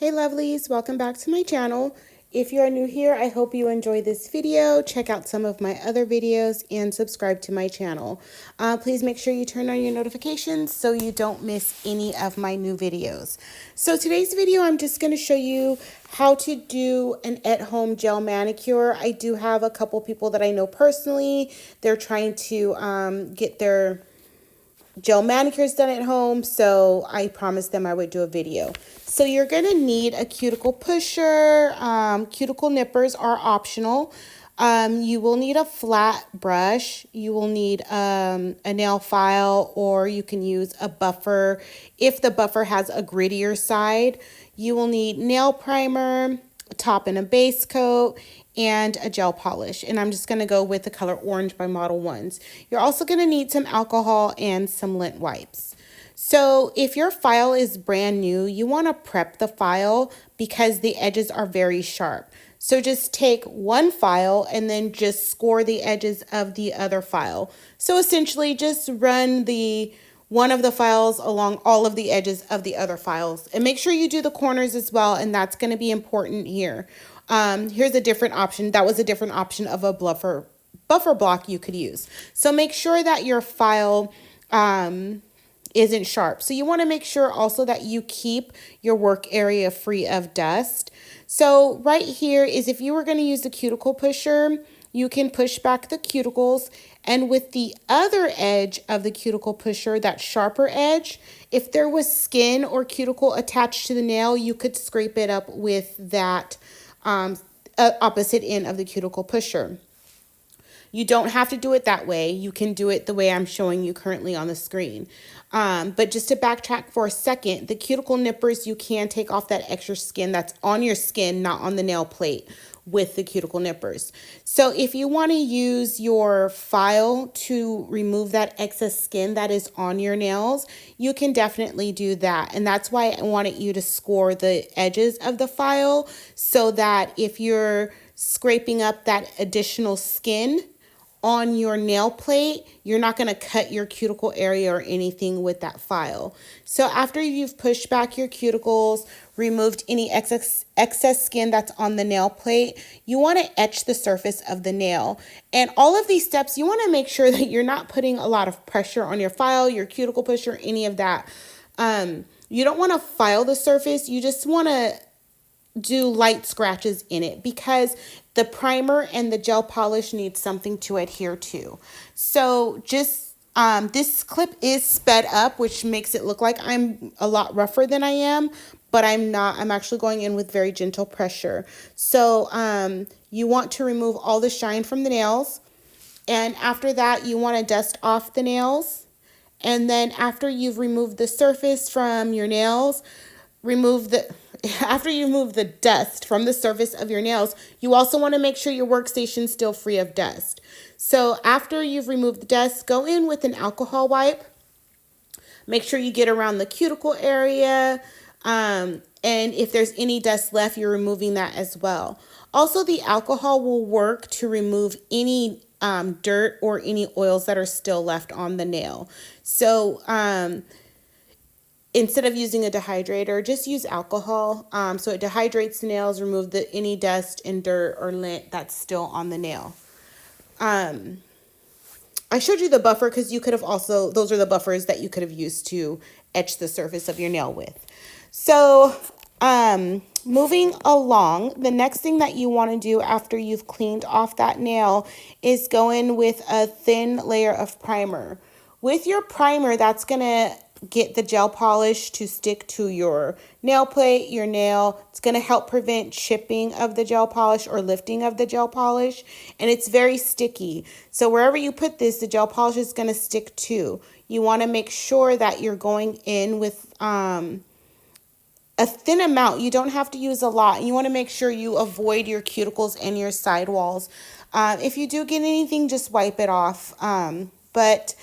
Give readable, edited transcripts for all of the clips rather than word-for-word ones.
Hey lovelies, welcome back to my channel. If you are new here, I hope you enjoy this video. Check out some of my other videos and subscribe to my channel. Please make sure you turn on your notifications so you don't miss any of my new videos. So today's video, I'm just going to show you how to do an at-home gel manicure. I do have a couple people that I know personally. They're trying to get their gel manicures done at home, so I promised them I would do a video. So you're going to need a cuticle pusher. Cuticle nippers are optional. You will need a flat brush. You will need a nail file, or you can use a buffer if the buffer has a grittier side. You will need nail primer, a top and a base coat, and a gel polish. And I'm just going to go with the color orange by Modelones. You're also going to need some alcohol and some lint wipes. So if your file is brand new, you want to prep the file because the edges are very sharp. So just take one file and then just score the edges of the other file. So essentially just run one of the files along all of the edges of the other files. And make sure you do the corners as well, and that's going to be important here. Here's a different option. That was a different option of a buffer block you could use. So make sure that your file isn't sharp. So you want to make sure also that you keep your work area free of dust. So right here is if you were going to use the cuticle pusher, you can push back the cuticles, and with the other edge of the cuticle pusher, that sharper edge, if there was skin or cuticle attached to the nail, you could scrape it up with that opposite end of the cuticle pusher. You don't have to do it that way. You can do it the way I'm showing you currently on the screen. But just to backtrack for a second, the cuticle nippers, you can take off that extra skin that's on your skin, not on the nail plate, with the cuticle nippers. So if you want to use your file to remove that excess skin that is on your nails, you can definitely do that. And that's why I wanted you to score the edges of the file so that if you're scraping up that additional skin on your nail plate, you're not going to cut your cuticle area or anything with that file. So after you've pushed back your cuticles, removed any excess skin that's on the nail plate, you want to etch the surface of the nail. And all of these steps, you want to make sure that you're not putting a lot of pressure on your file, your cuticle pusher, any of that. You don't want to file the surface. You just want to do light scratches in it because the primer and the gel polish need something to adhere to. So just this clip is sped up, which makes it look like I'm a lot rougher than I am, but I'm not. I'm actually going in with very gentle pressure. So you want to remove all the shine from the nails, and after that you want to dust off the nails. And then after you've removed the surface from your nails, after you remove the dust from the surface of your nails, you also want to make sure your workstation's still free of dust. So after you've removed the dust, go in with an alcohol wipe. Make sure you get around the cuticle area. And if there's any dust left, you're removing that as well. Also, the alcohol will work to remove any dirt or any oils that are still left on the nail. So instead of using a dehydrator, just use alcohol. So it dehydrates the nails, remove any dust and dirt or lint that's still on the nail. I showed you the buffer because you could have also, those are the buffers that you could have used to etch the surface of your nail with. So moving along, the next thing that you want to do after you've cleaned off that nail is go in with a thin layer of primer. With your primer, that's going to get the gel polish to stick to your nail plate, your nail. It's going to help prevent chipping of the gel polish or lifting of the gel polish. And it's very sticky. So wherever you put this, the gel polish is going to stick to. You want to make sure that you're going in with a thin amount. You don't have to use a lot. You want to make sure you avoid your cuticles and your sidewalls. If you do get anything, just wipe it off. But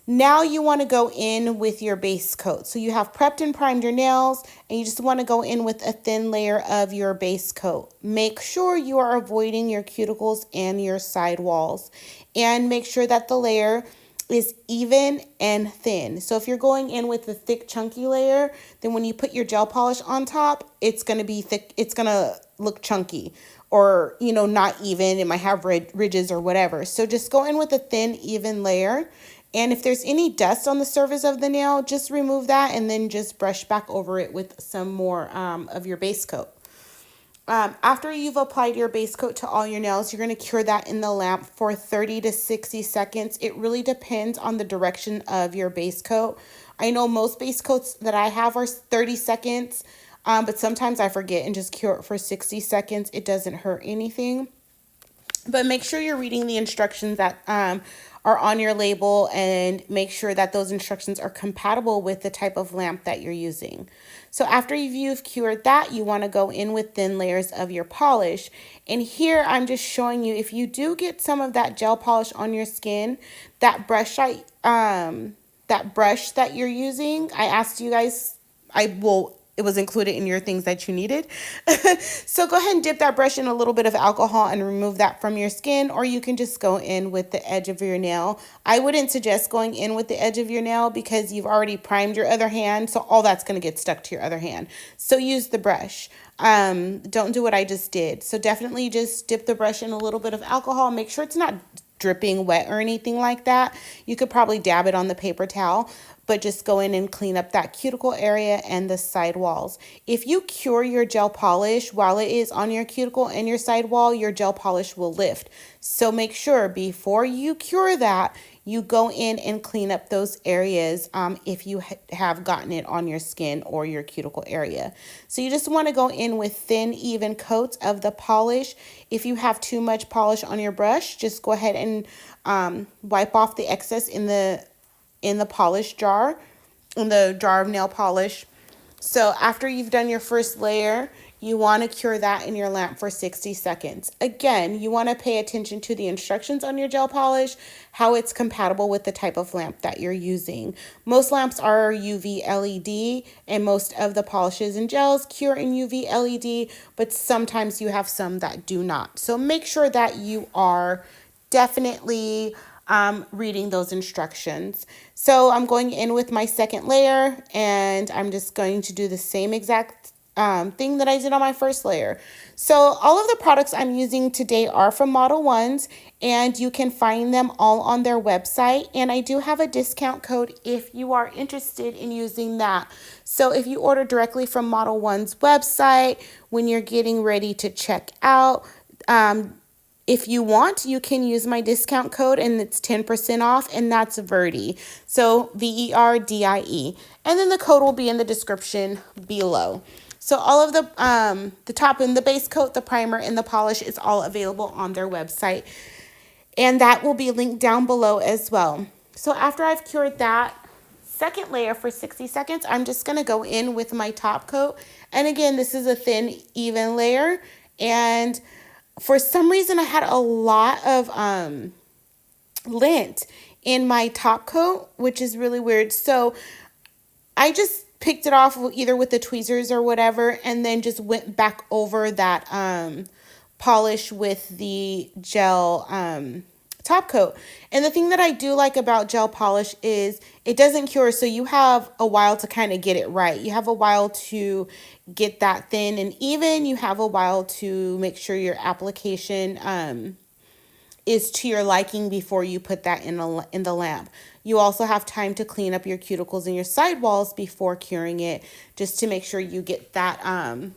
now you want to go in with your base coat. So you have prepped and primed your nails, and you just want to go in with a thin layer of your base coat. Make sure you are avoiding your cuticles and your sidewalls, and make sure that the layer is even and thin. So if you're going in with the thick chunky layer, then when you put your gel polish on top, it's going to be thick. It's going to look chunky, or, you know, not even. It might have ridges or whatever. So just go in with a thin, even layer. And if there's any dust on the surface of the nail, just remove that and then just brush back over it with some more of your base coat. After you've applied your base coat to all your nails, you're going to cure that in the lamp for 30 to 60 seconds. It really depends on the direction of your base coat. I know most base coats that I have are 30 seconds, but sometimes I forget and just cure it for 60 seconds. It doesn't hurt anything. But make sure you're reading the instructions that are on your label, and make sure that those instructions are compatible with the type of lamp that you're using. So after you've cured that, you want to go in with thin layers of your polish. And here I'm just showing you, if you do get some of that gel polish on your skin, that brush that you're using, I asked you guys, it was included in your things that you needed. So go ahead and dip that brush in a little bit of alcohol and remove that from your skin, or you can just go in with the edge of your nail. I wouldn't suggest going in with the edge of your nail because you've already primed your other hand, so all that's going to get stuck to your other hand. So use the brush. Don't do what I just did. So definitely just dip the brush in a little bit of alcohol. Make sure it's not dripping wet or anything like that. You could probably dab it on the paper towel, but just go in and clean up that cuticle area and the side walls. If you cure your gel polish while it is on your cuticle and your side wall, your gel polish will lift. So make sure before you cure that, you go in and clean up those areas if you have gotten it on your skin or your cuticle area. So you just want to go in with thin, even coats of the polish. If you have too much polish on your brush, just go ahead and wipe off the excess in the polish jar, in the jar of nail polish. So after you've done your first layer, you want to cure that in your lamp for 60 seconds. Again, you want to pay attention to the instructions on your gel polish, how it's compatible with the type of lamp that you're using. Most lamps are UV LED, and most of the polishes and gels cure in UV LED, but sometimes you have some that do not. So make sure that you are definitely reading those instructions. So I'm going in with my second layer, and I'm just going to do the same exact thing that I did on my first layer. So all of the products I'm using today are from Modelones, and you can find them all on their website. And I do have a discount code if you are interested in using that. So if you order directly from Modelones website, when you're getting ready to check out, if you want, you can use my discount code, and it's 10% off, and that's Verdie. So VERDIE. And then the code will be in the description below. So all of the top and the base coat, the primer, and the polish is all available on their website. And that will be linked down below as well. So after I've cured that second layer for 60 seconds, I'm just going to go in with my top coat. And again, this is a thin, even layer. And for some reason, I had a lot of lint in my top coat, which is really weird. So I just picked it off either with the tweezers or whatever, and then just went back over that polish with the gel top coat. And the thing that I do like about gel polish is it doesn't cure, so you have a while to kind of get it right. You have a while to get that thin and even. You have a while to make sure your application is to your liking before you put that in the lamp. You also have time to clean up your cuticles and your sidewalls before curing it, just to make sure you get that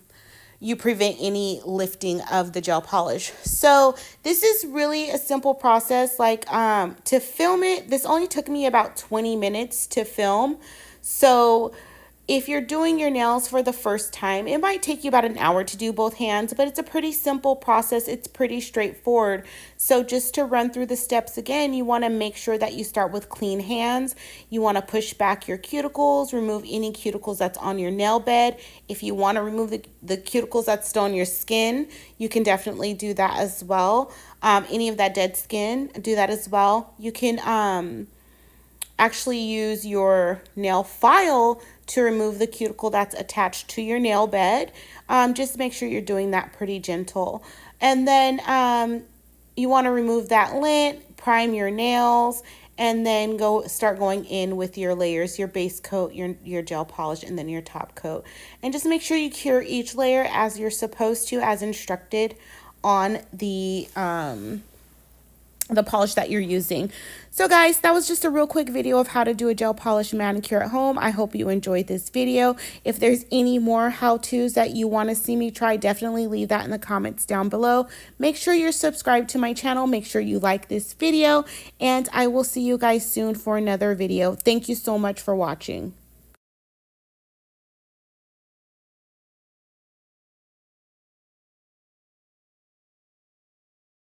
you prevent any lifting of the gel polish. So this is really a simple process. Like to film it, this only took me about 20 minutes to film. So if you're doing your nails for the first time, it might take you about an hour to do both hands, but it's a pretty simple process. It's pretty straightforward. So just to run through the steps again, you want to make sure that you start with clean hands. You want to push back your cuticles, remove any cuticles that's on your nail bed. If you want to remove the cuticles that's still on your skin, you can definitely do that as well. Any of that dead skin, do that as well. You can actually use your nail file to remove the cuticle that's attached to your nail bed. Just make sure you're doing that pretty gentle. And then you want to remove that lint, prime your nails, and then start going in with your layers, your base coat, your gel polish, and then your top coat. And just make sure you cure each layer as you're supposed to, as instructed on the polish that you're using. So guys, that was just a real quick video of how to do a gel polish manicure at home. I hope you enjoyed this video. If there's any more how-tos that you want to see me try, definitely leave that in the comments down below. Make sure you're subscribed to my channel. Make sure you like this video, and I will see you guys soon for another video. Thank you so much for watching.